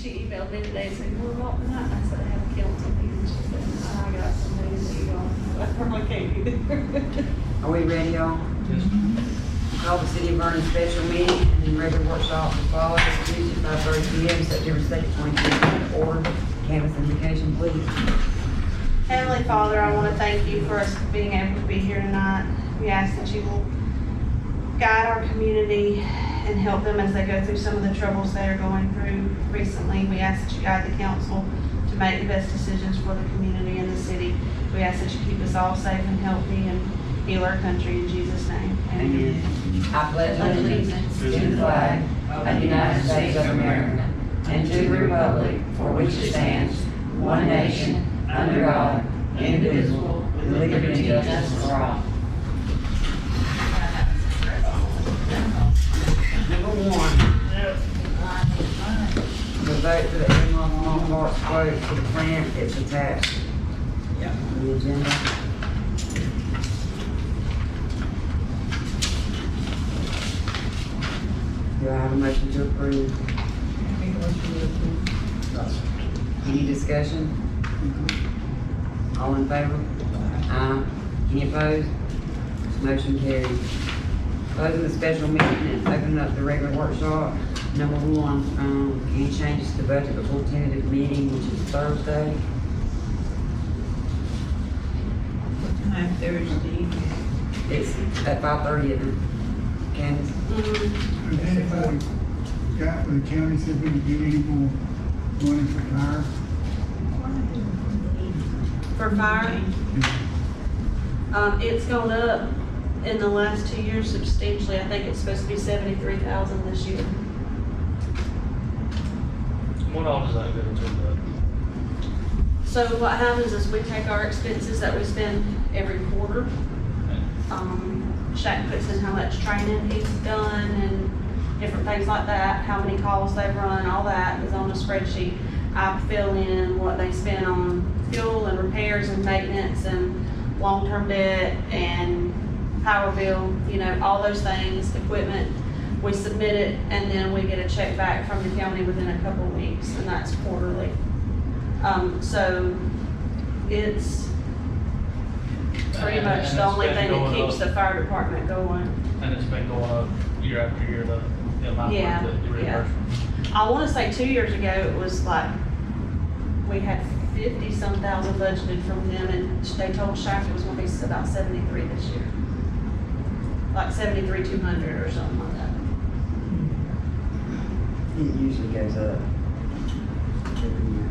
she emailed me today and said, "Well, what tonight?" And I said, "I have a council meeting." She said, "I got some news that you on." I probably can't either. Are we ready, y'all? Yes. Call the City of Vernon special meeting and then regular workshop to follow Tuesday, 5:30 p.m., September 2nd, 2020. Order, canvas invocation, please. Heavenly Father, I want to thank you for us being able to be here tonight. We ask that you will guide our community and help them as they go through some of the troubles they are going through recently. We ask that you guide the council to make the best decisions for the community and the city. We ask that you keep us all safe and healthy and heal our country in Jesus' name. Amen. I pledge allegiance to the flag of the United States of America and to the republic for which it stands, one nation, under God, indivisible, with liberty and justice for all. Number one, the vote for the in-law March quote for the plant is attached. Yeah. The agenda. Do I have a motion to approve? Any discussion? All in favor? Aye. Any opposed? Motion carried. Closing the special meeting and opening up the regular workshop. Number one, any changes to the budget before tentative meeting, which is Thursday? Thursday. It's at 5:30, isn't it? Candace? Mhm. Has anybody got, the county said we could get any more money for fire? For fire, it's gone up in the last 2 years substantially. I think it's supposed to be 73,000 this year. What all does that go into the? So what happens is we take our expenses that we spend every quarter. Shaq puts in how much training he's done and different things like that, how many calls they've run, all that is on a spreadsheet. I fill in what they spend on fuel and repairs and maintenance and long-term debt and power bill, you know, all those things, equipment. We submit it and then we get a check back from the county within a couple of weeks, and that's quarterly. So it's pretty much the only thing that keeps the fire department going. And it's been going up year after year, the amount Yeah, of the reimbursement. I wanna say 2 years ago, it was like, we had 50-some thousand budgeted from them, and they told Shaq it was gonna be about 73 this year. Like 73,200 or something like that. It usually goes up every year.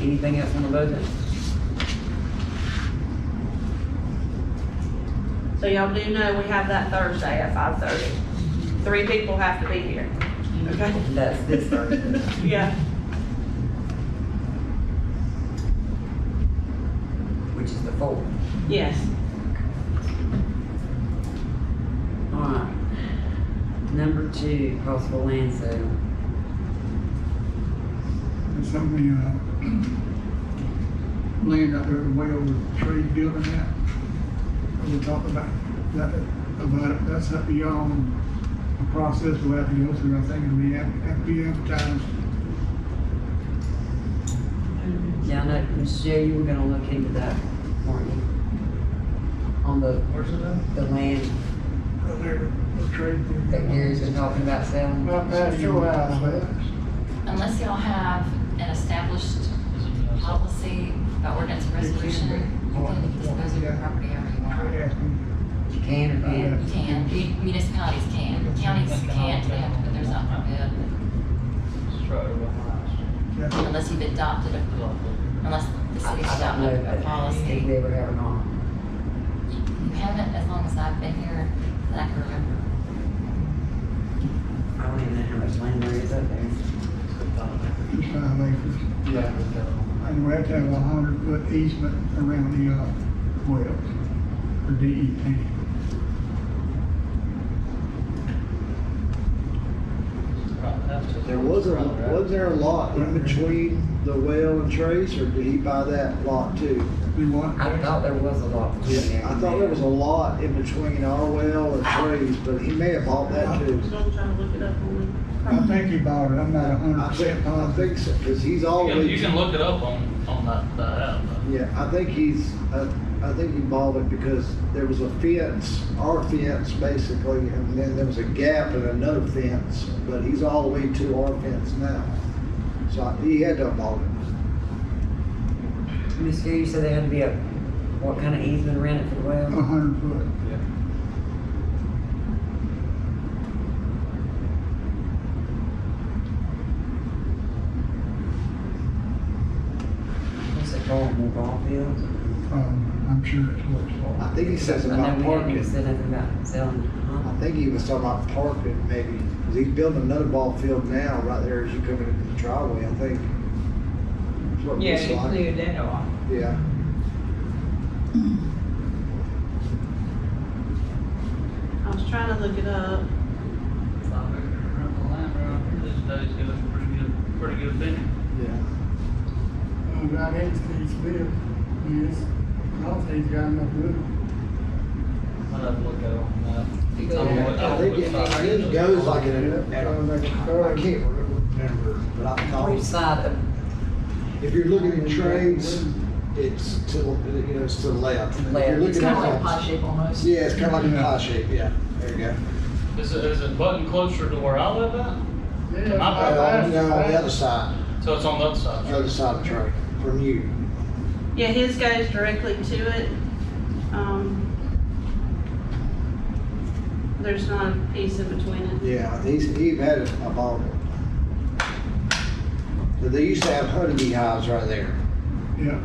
Anything else on the budget? So y'all do know we have that Thursday at 5:30. 3 people have to be here. Okay? That's this Thursday. Yeah. Which is the 4th. Yes. Alright. Number 2, possible land sale. There's some of the, land out there way over the tree building that. We talked about it, that's up beyond the process we'll have to go through. I think it'll be, have to be advertised. Yeah, I know, Michelle, you were gonna look into that, weren't you? On the, Where's it at? the land Out there, the tree. that Gary's been talking about selling. About that, your house, but Unless y'all have an established policy by ordinance or resolution, you can dispose of your property however you want. You can or can't? You can, municipalities can, counties can't, they have to put theirs out for bid, It's right over my house. unless you've adopted a, unless the I city's don't know adopted a if policy. they ever have or not. You haven't, as long as I've been here, that I can remember. I don't even know how much land there is up there. it's 5 acres. Yeah. And we have to have 100-foot easement around the, wells for DEP. Right, that's just There was there a lot in between the well and Trace, or did he buy that lot too? Do what? I thought there was a lot between there. I thought there was a lot in between our well and Trace, but he may have bought that too. So I'm trying to look it up on I think he bought it, I'm not I 100% think positive. so, cause he's always. You can look it up on that app. Yeah, I think he bought it because there was a fence, our fence basically, and then there was a gap in another fence, but he's all the way to our fence now. So he had to have bought it. Miss Sue, you said there had to be what kind of easement rented for the well? 100 foot. What's it called, more ball fields? I'm sure it's what it's for. I think he said something I about know we hadn't parking. even said nothing about selling, I huh? think he was talking about parking maybe, because he's building another ball field now right there as you come into the driveway, I think. That's what it Yeah, looks you like. cleared that off. Yeah. I was trying to look it up. 5 acre around the land around here these days give us a pretty good opinion. Yeah. Right in Steve Smith, yes, I don't think he's got enough room. I'd have to look at it on that. You go I don't know there. what- I I don't think know what it goes like in Yeah, I can't remember, but I Which thought, side of, if you're looking at trades, it's to, it's to the left. If Left. you're It's looking kind of like a at pie shape almost. Yeah, it's kind of like a pie shape, yeah. There you go. Is it button closer to where I live at? Yeah, My bad. No, on the other side, So it's on the other side. the other side of the track, from you. Yeah, his goes directly to it. There's not a piece in between it. Yeah, he had it about it. But they used to have honeybee hives right there. Yeah.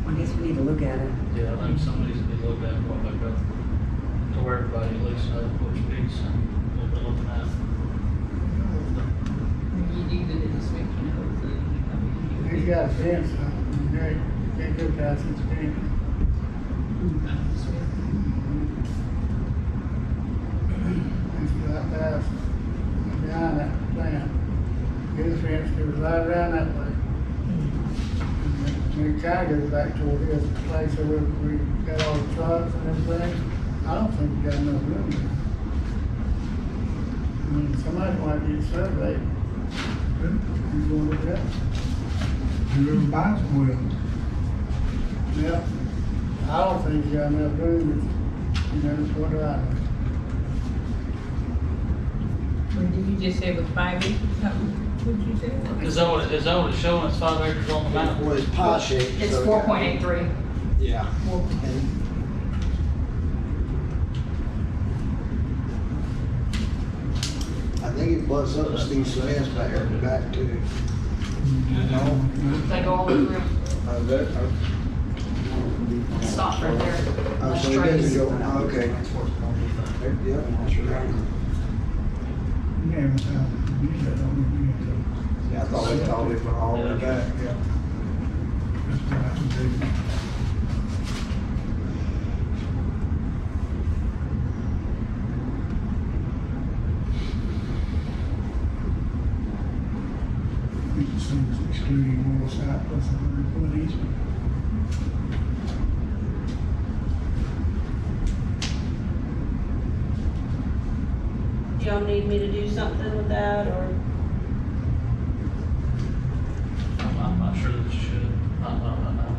I guess we need to look at it. Yeah, I think some needs to be looked at what they got, to where everybody at least knows which piece and what they're looking at. You do the description of everything. He's got a fence, can't go past his fence. It's right past, behind that plant. His fence goes right around that way. And it kind of goes back toward his place where we got all the trucks and everything. I don't think we got enough room there. I mean, somebody might be surveyed. You gonna look at it? Whoever buys them will. Yeah. I don't think you got enough room, it's what I know. What did you just say was 5 acres, something? What'd you say? Is that what it's showing? It's 5 acres on the map? Well, it's pie shaped. It's so- 4.83. Yeah. And I think it butts up to Steve Smith's back there in the back too. They go all the way through. Stop right there. Oh, That's so it Trace. doesn't go, oh, okay. Yep, that's right. Yeah, but, you said, don't be Yeah, I thought we called it all the way back, yeah. That's what I would do. It seems excluding more side plus 100 foot easement. Y'all need me to do something with that, or? I'm not sure that you should. Not right now.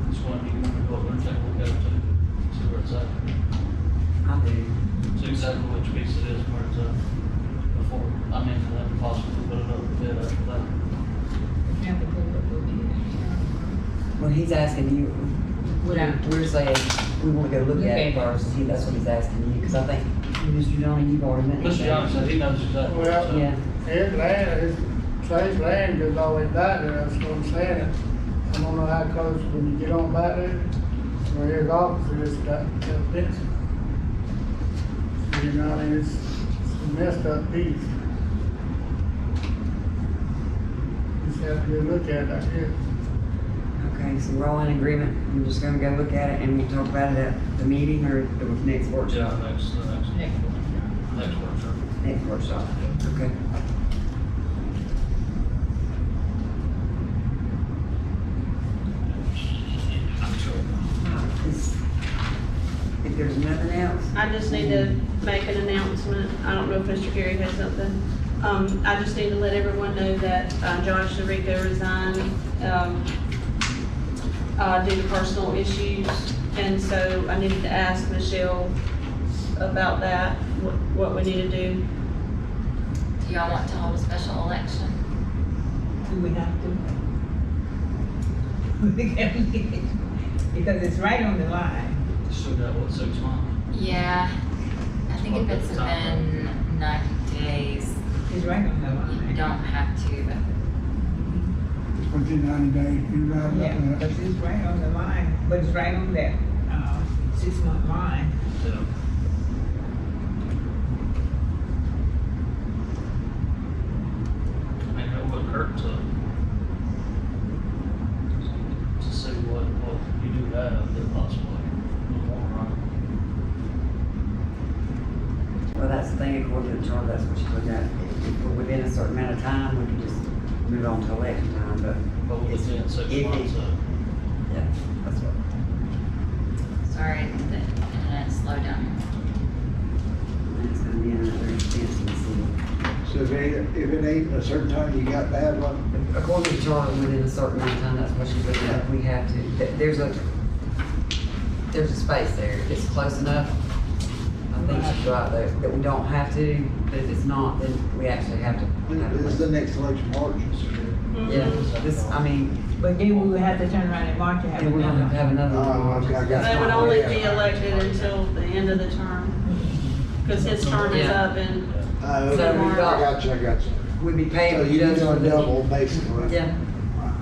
Just one you want to go over and take a look at it too. See where it's at. I do. See exactly which piece it is and where it's at. Before, I mean, for them to possibly put it up a bit after that. You have to put it up a bit. Well, he's asking you, we're saying, we wanna go look at it first, see, that's what he's asking you, cause I think, Mr. Johnny, you've already met. Mr. Johnson said he knows exactly what it's at. Yeah, His land, his Trey's land goes all the way back there, that's what I'm saying. I don't know how close, when you get on back there, where his office is, that fence. You know, I mean, it's a messed up piece. Just have to go look at it, I guess. Okay, so we're all in agreement, I'm just gonna go look at it and we'll talk about it at the meeting or the next Yeah, workshop? the next workshop. Next workshop, okay. If there's nothing else, I just need to make an announcement. I don't know if Mr. Gary has something. I just need to let everyone know that Josh DeRico resigned due to personal issues. And so I needed to ask Michelle about that, what we need to do. Do y'all want to hold a special election? Do we have to? Because it's right on the line. Still got, what, 6 months? Yeah, I think if it's been 90 days, It's right on the you line. don't have to, but It's within 90 days, you right Yeah, about that. because it's right on the line, but it's right on that, 6-month line. Yeah. I mean, it wouldn't hurt to see what you do have that possibly would want, right? well, that's the thing, according to the charter, that's what you look at. If we're within a certain amount of time, we can just move on to election time, but But within 6 If months, yeah, that's what. sorry, the internet slowed down. It's gonna be another expense in the city. So if it ain't a certain time you got to have one, According to the charter, within a certain amount of time, that's what she's looking at, we have to, there's a space there, if it's close enough, I think she's right there, that we don't have to, but if it's not, then we actually have to. this is the next election March. Yeah, this, I mean, But then we would have to turn around in March and have and we're gonna have to have another one. Oh, okay, I got They you. would only be elected until the end of the term, because his term is Yeah. up in, Okay, So we I got you, I got you. We'd be paying. So you just do for a the- double, basically. Yeah,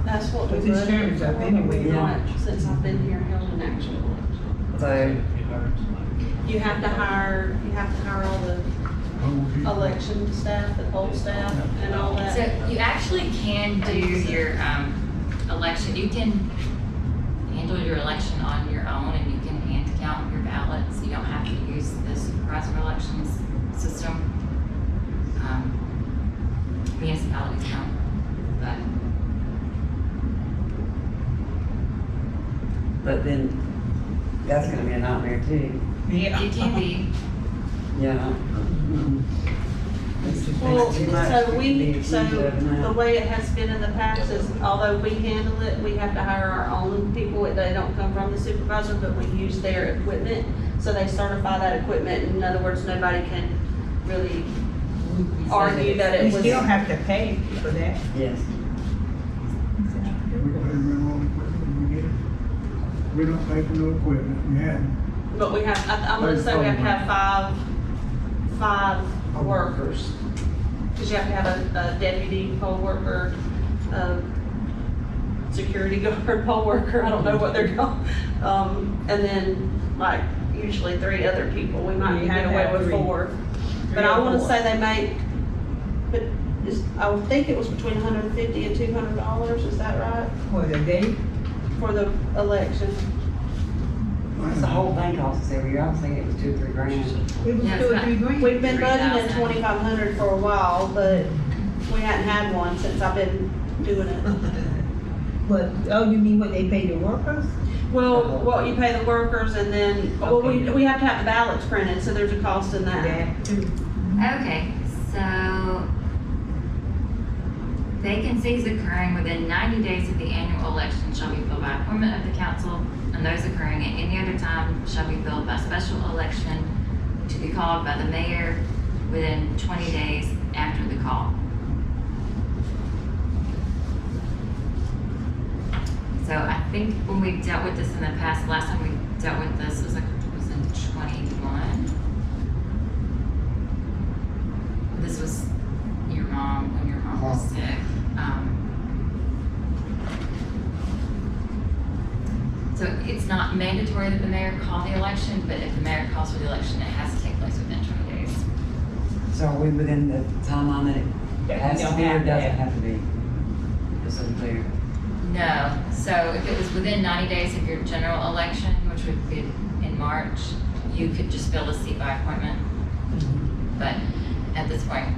that's what we But his term is up budgeted for, but anyway, we've yeah. not, since I've been here, held an actual election. so, you hired somebody. You have to hire all the election staff, the poll staff, and all that. So you actually can do your election, you can handle your election on your own and you can hand count your ballots. You don't have to use the supervisor elections system. Municipalities don't, but then, that's gonna be a nightmare too. but Yeah. it can be. Yeah. Well, Too much. so Be the accused way it has been in the past is, although we handle it, we have to hire our own people. They don't come from the supervisor, but we use their equipment. So they certify that equipment. In other words, nobody can really argue that We it was. still have to pay for that. Yes. We pay rent on equipment, we get it. We don't pay for no equipment, we haven't. But we have, I'm gonna say we have to have five workers. Cause you have to have a deputy poll worker, a security guard poll worker, I don't know what they're called. And then like usually 3 other people, we might You get have to away have with 3. 4. But 3 I or wanna 4. say they make, but I would think it was between $150 and $200, is that right? For the day, For the election? That's the whole thing costs us every year, I was thinking it was 2 or 3 grand. it was Yeah, 2 or 3 grand. We've been budgeting 3,000. 2,500 for a while, but we hadn't had one since I've been doing it. But, oh, you mean what they pay the workers? Well, what you pay the workers and then, well, Okay. we have to have the ballots printed, so there's a cost in that. That too. Okay, so vacancies occurring within 90 days of the annual election shall be filled by appointment of the council, and those occurring at any other time shall be filled by special election to be called by the mayor within 20 days after the call. So I think when we dealt with this in the past, last time we dealt with this was in 21. This was your mom, when your mom was sick. So it's not mandatory that the mayor call the election, but if the mayor calls for the election, it has to take place within 20 days. So are we within the timeline that it That we has to don't be or have doesn't that. have to be? Just so clear. No, so if it was within 90 days of your general election, which would be in March, you could just fill the seat by appointment. But at this point,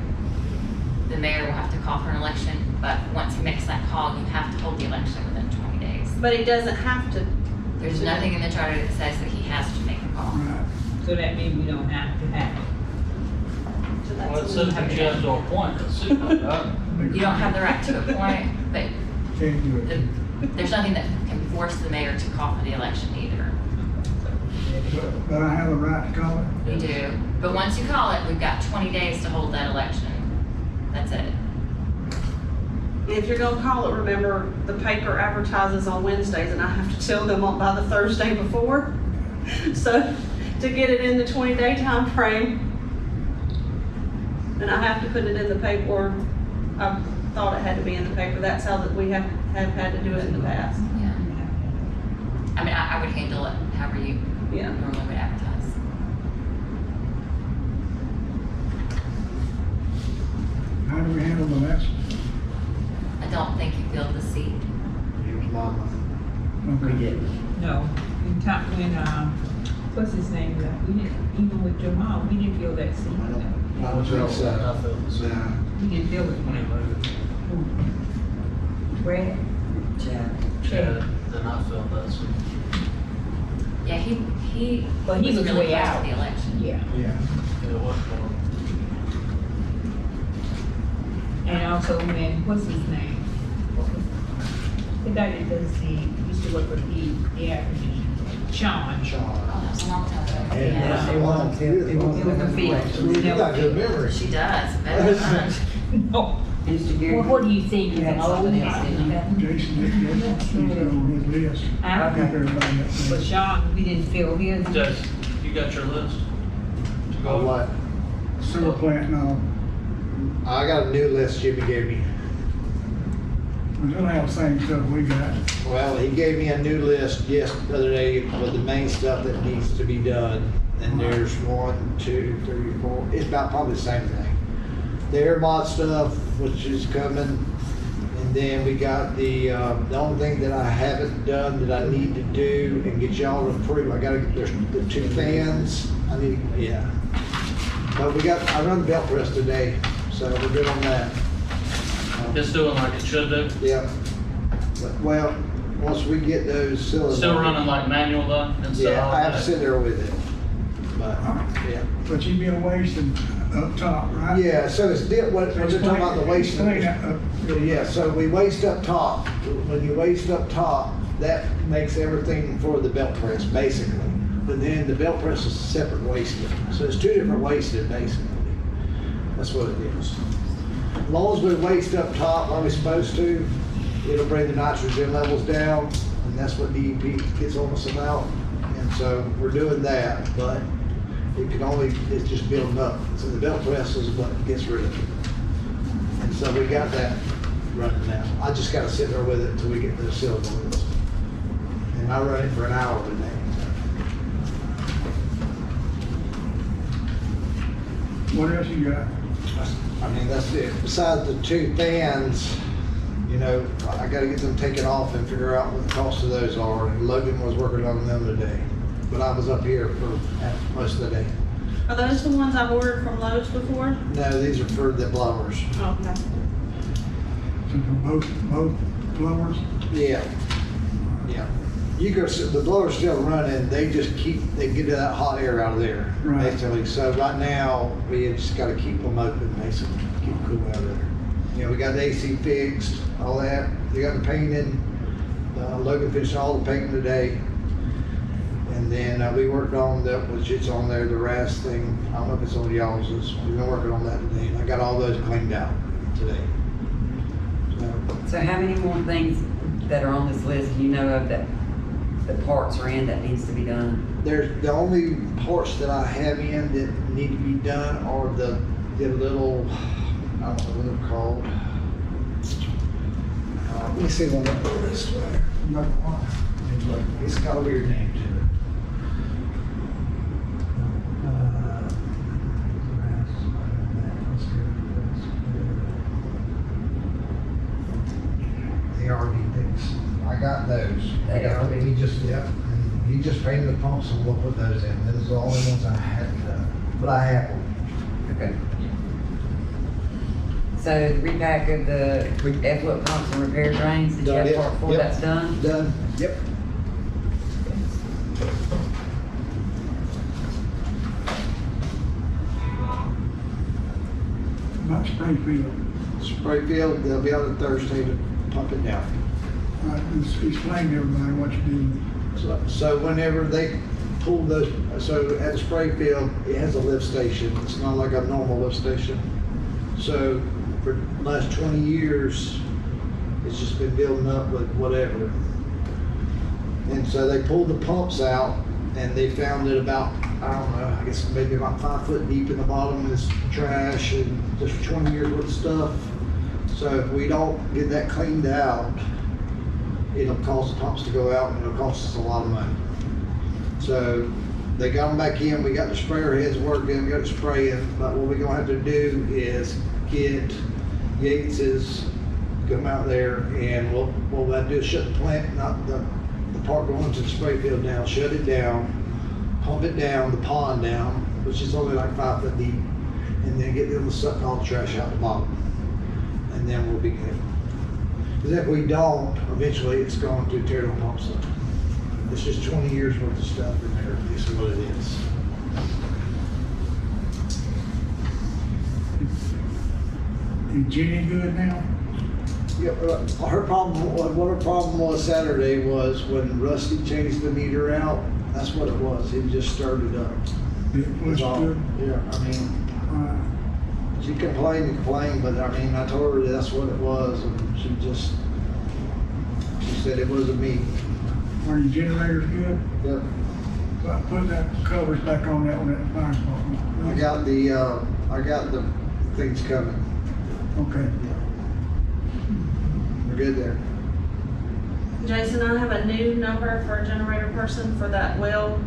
the mayor will have to call for an election, but once he makes that call, you have to hold the election within 20 days. But he doesn't have to. There's nothing in the charter that says that he has to make a call. Right. So that means we don't have to have it. So that's Well, it says that you have to appoint a supervisor, right? You don't have the right to appoint, but Can't do it. there's nothing that can force the mayor to call for the election either. But I have a right to call it. You do, but once you call it, we've got 20 days to hold that election. That's it. If you're gonna call it, remember, the paper advertises on Wednesdays, and I have to tell them on by the Thursday before. So, to get it in the 20-day time frame, and I have to put it in the paper, or I thought it had to be in the paper, that's how that we have had to do it in the past. Yeah. I mean, I would handle it however you Yeah. normally would advertise. How do we handle the election? I don't think you filled the seat. Here's my money. We Okay. didn't. No, when what's his name, we didn't, even with Jamal, we didn't feel that seat. I don't think so. I feel the same. Nah. We didn't feel it. When he moved, Brad? Chad. Chad, then I felt that, so. Yeah, he But he was really way close to out. the election. Yeah. Yeah. It was more. And also when, what's his name? The guy that does used to work for the air conditioning, Sean. Oh, that was a long time ago. Yeah. Yeah. It wasn't till- it wasn't It was a till field. election. We You got never- good memory. She does, better than mine. No. Mr. Gary. Well, what do you think? You had He's old? something else, didn't you? Jason, he's on his list. Huh? Keep everybody up But there. Sean, we didn't feel his. Judge, you got your list? To go Of over? what? Sewer plant and all. I got a new list Jimmy gave me. We don't have the same stuff we got. Well, he gave me a new list the other day with the main stuff that needs to be done. And there's 1, 2, 3, 4, it's about probably the same thing. The air mod stuff, which is coming, and then we got the only thing that I haven't done that I need to do and get y'all to approve, there's the 2 fans, yeah. But I run the belt press today, so we're good on that. It's doing like it should do? Yeah. But, well, once we get those cylinders. Still running like manual though? Instead Yeah, of I have to automatic? sit there with it. But, yeah. But you've been wasting up top, right? Yeah, so it's, what you're talking about the waste. Explain that up. Yeah, so we waste up top. When you waste up top, that makes everything for the belt press, basically. But then the belt press is separate wasted. So it's 2 different wasted, basically. That's what it is. As long as we waste up top like we're supposed to, it'll bring the nitrogen levels down, and that's what DEP gets on us about. And so we're doing that, but it's just building up. So the belt press is what gets rid of it. And so we got that running now. I just gotta sit there with it until we get the cylinders. And I run it for an hour a day. What else you got? I mean, that's it. Besides the 2 fans, I gotta get them taken off and figure out what the cost of those are. And Logan was working on them today, but I was up here for most of the day. Are those the ones I've ordered from Lowe's before? No, these are for the blowers. Okay. So for both blowers? Yeah. Yeah. The blower's still running, they get that hot air out of there, Right. basically. So right now, we just gotta keep them open, basically, keep it cool out of there. We got the AC fixed, all that. We got the painting. Logan finished all the painting today. And then we worked on that, which it's on there, the RAS thing. I don't know if it's on y'all's. We've been working on that today. And I got all those cleaned out today. So how many more things that are on this list do you know of that the parts are in that needs to be done? There's the only parts that I have in that need to be done are the little, I don't know what they're called. Let me see one on the list. It's got a weird name to it. The RV things. I got those. They are big. He just, yeah, and he just painted the pumps and we'll put those in. Those are the only ones I hadn't done, but I have them. Okay. So the repack of the effluent pumps and repair drains, did you have part four Yep. that's done? Done, yep. About Springfield. Sprayfield, they'll be out on Thursday to pump it down. Just explain to everybody what you do. So whenever they pull those, so at the spray field, it has a lift station. It's not like a normal lift station. So for the last 20 years, it's just been building up with whatever. And so they pulled the pumps out and they found it about, I don't know, I guess maybe about 5 foot deep in the bottom is trash and just 20 years worth of stuff. So if we don't get that cleaned out, it'll cause the pumps to go out and it'll cost us a lot of money. So they got them back in, we got the sprayer heads working, we got it spraying, but what we're gonna have to do is get Yates's, come out there and what we'll have to do is shut the plant, not the part going to the spray field down, shut it down, pump it down, the pond down, which is only like 5 foot deep, and then get them to suck all the trash out the bottom. And then we'll be good. Because if we don't, eventually it's going to tear the pumps up. It's just 20 years worth of stuff in there, is what it is. Is Jenny good now? Yeah, her problem, what her problem was Saturday was when Rusty changed the meter out, that's what it was, it just started up. It was That's all. good? Yeah, I mean, she complained and complained, but I mean, I told her that's what it was, and she said it wasn't me. Are your generators good? Yep. Put that covers back on that one at the fire department. I got the things coming. Okay. We're good there. Jason, I have a new number for a generator person for that well,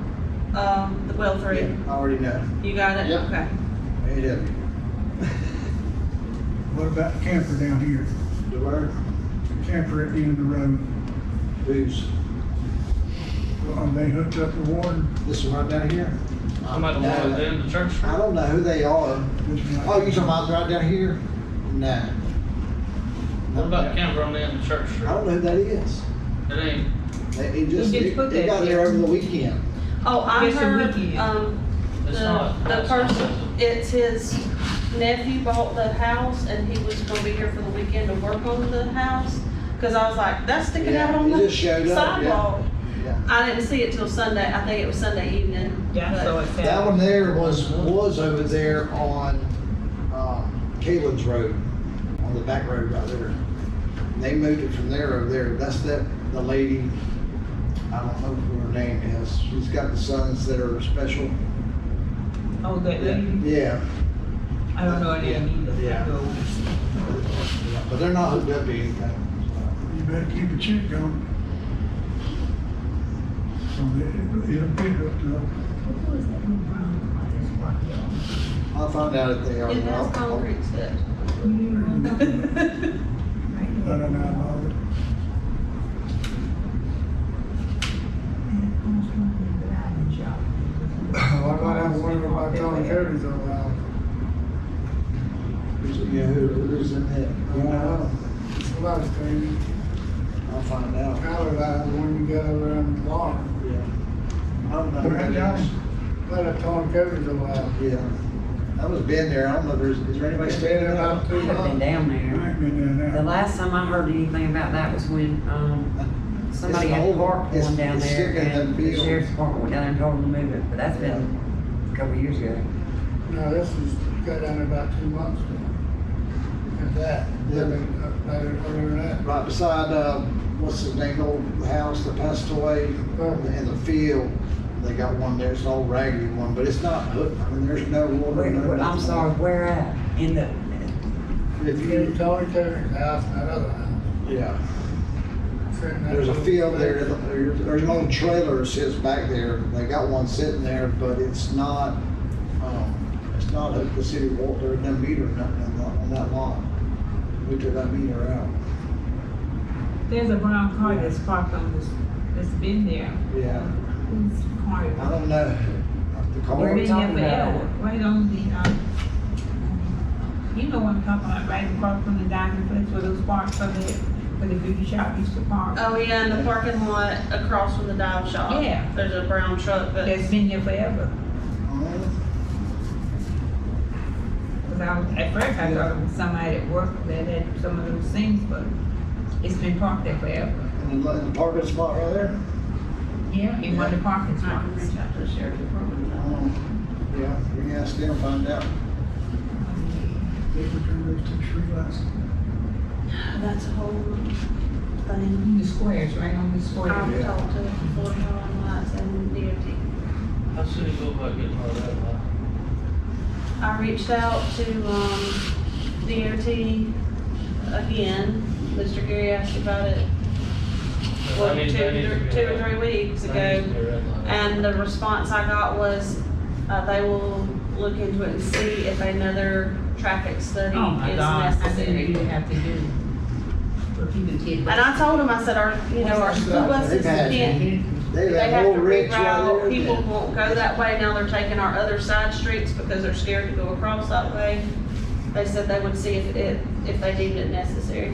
the well 3. Yeah, I already know. You got it? Yep. Okay. Made it. What about the camper down here? The word? The camper at the end of the road? Who's? Are they hooked up to water? This one right down here? I'm at the one at the end of the church. I don't know who they are. This one? Oh, you talking about right down here? Nah. What about the camper on the end of the church I street? don't know who that is. It ain't, just put They that got there there. over the weekend. Oh, I Yes, sir, heard, we can. it's the not. person, it's his nephew bought the house and he was gonna be here for the weekend to work on the house. Cause I was like, that's sticking out on It the just showed up, yeah. sidewalk. Yeah. I didn't see it till Sunday, I think it was Sunday evening. Yeah, but- so it's. That one there was over there on, Kalen's Road, on the back road right there. They moved it from there over there. That's the lady, I don't know who her name is. She's got the sons that are special. Oh, that lady? Yeah. I don't know her name either. Yeah. So, But they're not hooked up to anything. You better keep a check on it. So it'll pick up to, Who is that new brown one that's rock yellow? I'll find out if they are. It has concrete steps. I don't know. I might have one about Tony Cody's on now. Yeah, who's in that? I don't know. Somebody's telling me. I'll find out. Tyler, that one you got over on the bar. Yeah. I don't know. who Right, that Johnny? is. Let a Tony Cody's on now. Yeah. I was been there. I don't know if is there anybody Been staying there there now? about 2 I haven't been months. down I there. ain't been there The now. last time I heard anything about that was when, somebody It's had old. parked It's- one down it's there sticking in and the the field. sheriff's department went down there and told them to move it, but that's been a couple of years ago. No, this is, got down there about 2 months ago. At that, Yeah. earlier than that. Right beside, what's his name, old house that passed away in the field. They got one there, it's an old raggedy one, but it's not hooked. I mean, there's no water. no I'm nothing. sorry, where at? In the, If You you, Tony Cody's house and that other house. yeah, Sitting there. there's a field there, there's an old trailer that sits back there. They got one sitting there, but it's not hooked to city water, there's no meter or nothing on that lot. We took that meter out. There's a brown car that's parked on this, that's been there. Yeah, Whose car is it? I don't know. The It's car, Where are you been there talking about? forever, right on the, you know what I'm talking about, right across from the dining place where those parks are there, where the beauty shop used to park. Oh, yeah, in the parking lot across from the dive shop. Yeah. There's a brown truck that, That's been there forever. oh, Cause at first I thought it was somebody at work that had some of those things, but it's been parked there forever. and the parking spot right there? Yeah, in one of the parking I can spots. reach out to the sheriff's department. Yeah, we can ask them, find out. They returned those two streetlights. That's a whole thing. In the squares, right on the square. I've Yeah. talked to Florida Highway Lights and DOT. How soon you go about getting all that, I reached out to, DOT again. Mr. Gary asked about it, well, two or three weeks ago. And the response I got was, they will look into it and see if another traffic study Oh my is God, I think you necessary. have to do. For people to get. And I told him, I said, our school buses can't, They they have have more to rich right reroute, there. people won't go that way, now they're taking our other side streets because they're scared to go across that way. They said they would see if they deemed it necessary.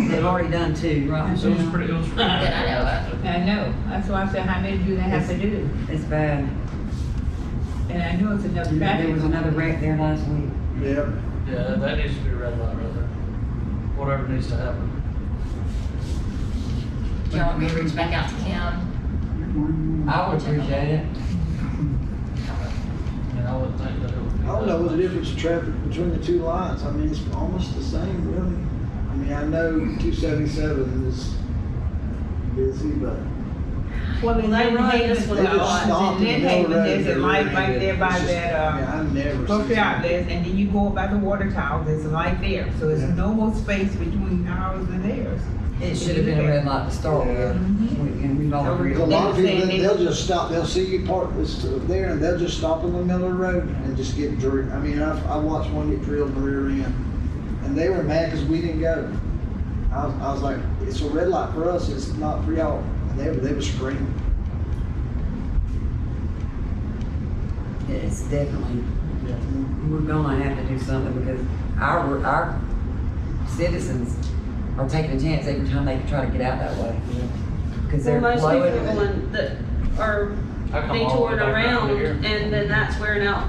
They've already done two, right? It was pretty, it was pretty. That I know of. I know, that's why I said, how many do they have to do? It's bad. And I know it's enough There traffic. was another wreck there last week. Yep. Yeah, that needs to be a red light right there. Whatever needs to happen. Do y'all want me to reach back out to Kim? I would appreciate it. And I would think that it would be. I don't know what the difference in traffic between the two lines. I mean, it's almost the same, really. I mean, I know 277 is busy, but Well, in They run Haven, this one they just lot. stop in in the middle Haven, of the there's a road. light right there by It's just- that, Yeah, I never grocery see outlet, and then you go by the water tower, there's a light there, so there's Yeah. no more space between ours and theirs. It should have been a red light to start with. And we've all agreed A on lot of that. people, they'll just stop, they'll see you park this there, and they'll just stop in the middle of the road and just get drilled. I mean, I watched one get drilled in the rear end, and they were mad because we didn't go. I was like, it's a red light for us, it's not for y'all. And they were screaming. It's definitely, we're gonna have to do something because our citizens are taking a chance every time they try to get out that way. Because Well, they're most people blowing. going that are I come all the way detoured back around, to here. and then that's wearing out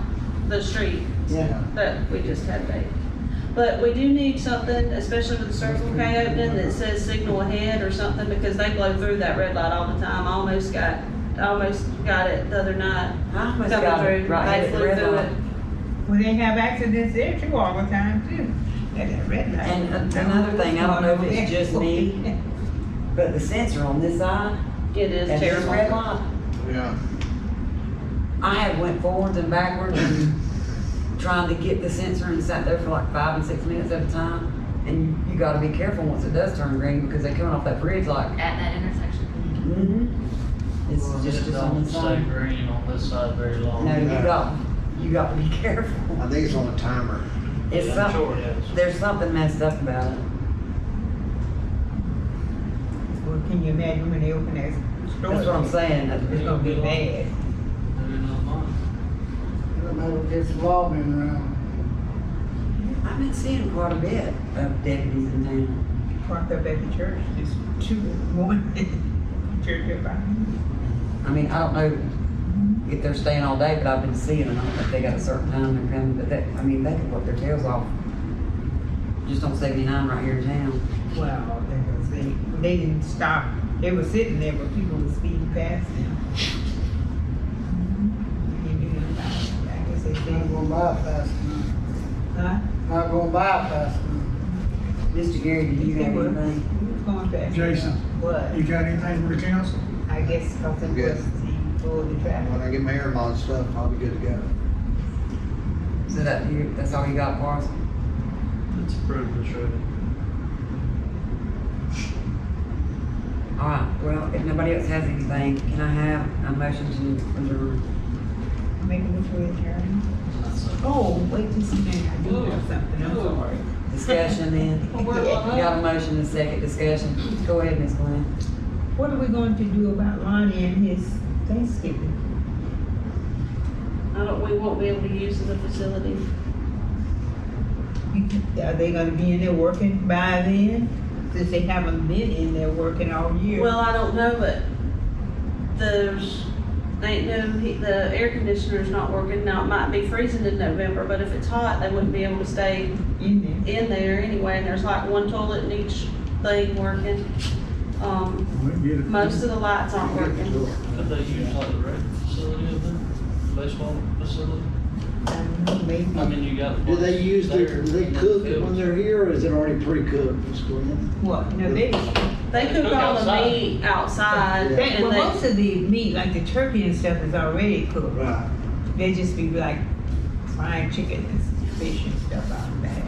the street Yeah. that we just had made. But we do need something, especially with the Circle K opening, that says signal ahead or something, because they blow through that red light all the time. I almost got it the other night. I almost Coming got it through, right they here at the flew red through light. it. Well, they have accidents there too all the time too. That red light. And another thing, I don't know if it's just me, but the sensor on this side, It is at this red terrible. light, Yeah. I have went forwards and backwards and trying to get the sensor and sat there for like 5 and 6 minutes at a time. And you gotta be careful once it does turn green because they're coming off that bridge like, At that intersection? It's Well, just it on don't the stay side. green on this side very long. No, you got to be careful. I think it's on a timer. It's Yeah, I'm something, sure it is. there's something messed up about it. Well, can you imagine when they open that store? That's what I'm saying. It's gonna be bad. Maybe not mine. I don't know if it's law been around. I've been seeing quite a bit of deputies in town. Parked up at the church, just two, one, church up by me. I mean, I don't know if they're staying all day, but I've been seeing them. I don't know if they got a certain time they're coming, but I mean, they can work their tails off. Just on 79 right here in town. Well, they didn't stop, they were sitting there, but people were speeding past them. You can't do nothing about it. I guess they Not said, going by fast enough. huh? Not going by fast enough. Mr. Gary, do you have He was anything? going fast. Jason. What? You got anything for the council? I guess because it Good. was the traffic. When I get my air mod stuff, I'll be good to go. So that's all you got for us? It's approved, it's ready. All right, well, if nobody else has anything, can I have a motion to adjourn? Making the tree adjourn. That's, Oh, wait just a minute, I do have something, I'm sorry. Discussion then. Well, where- Got a motion and a second discussion. Go ahead, Ms. Glenn. What are we going to do about Lonnie and his Thanksgiving? We won't be able to use the facility. Are they gonna be in there working by then? Since they haven't been in there working all year. Well, I don't know, but the air conditioner's not working. Now, it might be freezing in November, but if it's hot, they wouldn't be able to stay In there. in there anyway, and there's like one toilet in each thing working. Most of the lights aren't working. Could they use like the rec facility of the baseball facility? I don't know, maybe. I mean, you got. Do they use there do they in the cook it field. when they're here, or is it already pre-cooked, Ms. Glenn? What, no, they They cook all the outside. meat outside, Yeah. well, and most of the meat, like the turkey and stuff is already cooked. Right. They just be like fried chicken and fish and stuff out back.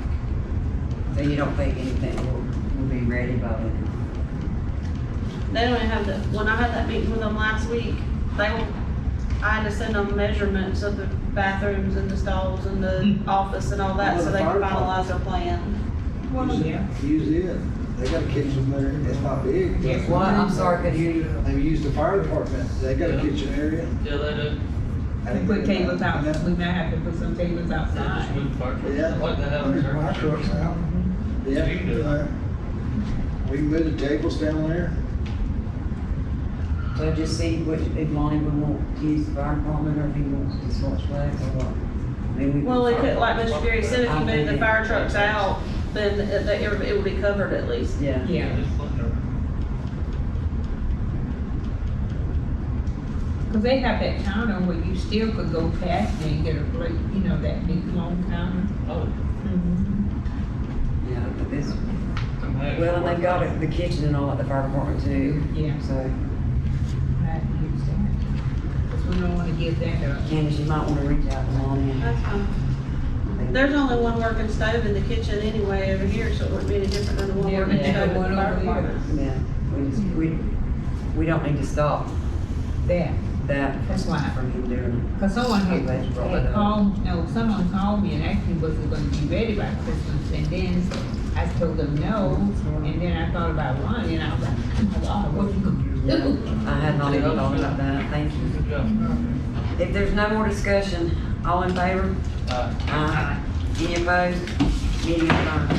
So you don't think anything will be ready by then? they don't even have when I had that meeting with them last week, I had to send them measurements of the bathrooms and the stalls and the office and all that, so they can finalize their plan. Well, Use it- yeah. Use it. They got a kitchen there, it's not big. Yeah. What? I'm sorry, could hear you. They use the fire department, they got a Yeah. kitchen area. Yeah, they do. We put tables out, we might have to put some tables They just outside. move fire trucks, Yeah. like they have in There's there. fire trucks out. Yeah. You can do it. We can move the tables down there. So just see if Lonnie would want to use the fire department or if he wants to switch flags or what. I mean, we Well, they could, like Mr. Gary said, if you move the fire trucks out, then it would be covered at least. Yeah. Yeah. It's plenty of- Cause they have that counter where you still could go past there and get a plate, you know, that big long counter. Oh, Yeah, but this, come back. well, and they've got it, the kitchen and all at the fire department too. Yeah. So Right, use that. Cause we don't wanna give that up. Candace, you might want to reach out to Lonnie. That's fine. There's only one working stove in the kitchen anyway over here, so it wouldn't be any different than the one Yeah, working yeah, stove in one the fire over there. department. Yeah, we don't need to stop There. that That's why. from him doing it. Cause someone I'm glad you brought that up. someone called me and asked me was it gonna be ready by Christmas, and then I told them no, and then I thought about Ronnie, and I was like, oh my God, what you gonna do? I had not even thought about that, thank you. Good job. If there's no more discussion, all in favor? All right. Aye. Any opposed? Meeting adjourned.